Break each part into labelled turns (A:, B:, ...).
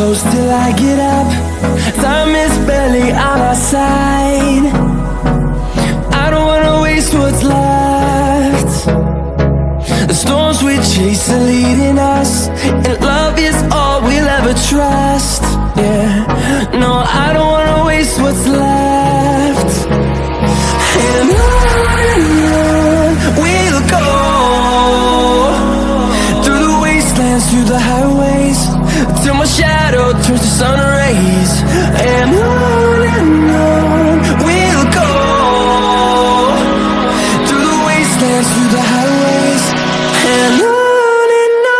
A: close till I get up. Time is barely on our side. I don't wanna waste what's left. The storms we chase are leading us, and love is all we'll ever trust. Yeah, no, I don't wanna waste what's left. And on we'll go, through the wastelands, through the highways, till my shadow turns to sun rays. And on we'll go, through the wastelands, through the highways, and on we'll go.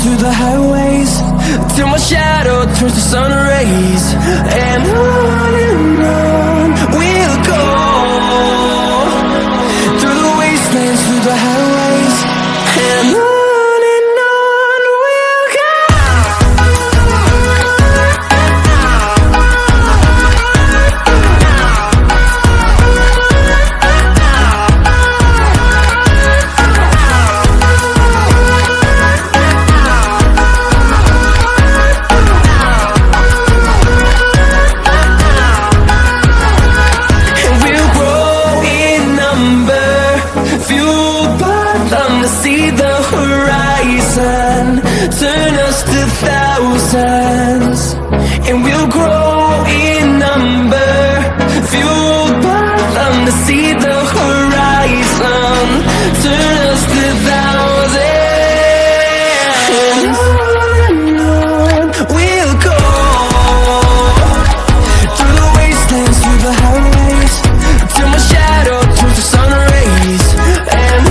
A: Through the highways, till my shadow turns to sun rays. And on we'll go, through the wastelands, through the highways, and on we'll go. See the horizon turn us to thousands, and we'll grow in number, fueled by them. To see the horizon turn us to thousands, and on we'll go, through the wastelands, through the highways, till my shadow turns to sun rays. And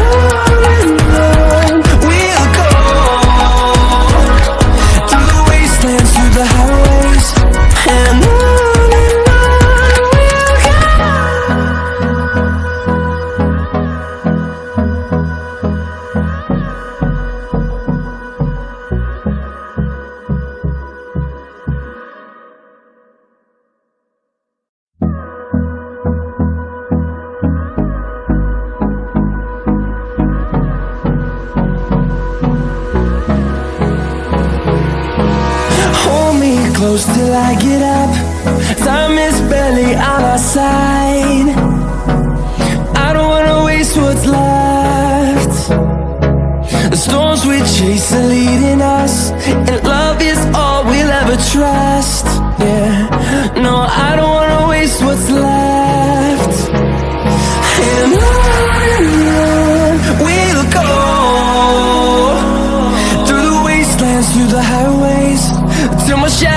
A: close till I get up. Time is barely on our side. I don't wanna waste what's left. The storms we chase are leading us, and love is all we'll ever trust. Yeah, no, I don't wanna waste what's left. And on we'll go, through the wastelands, through the highways, till my shadow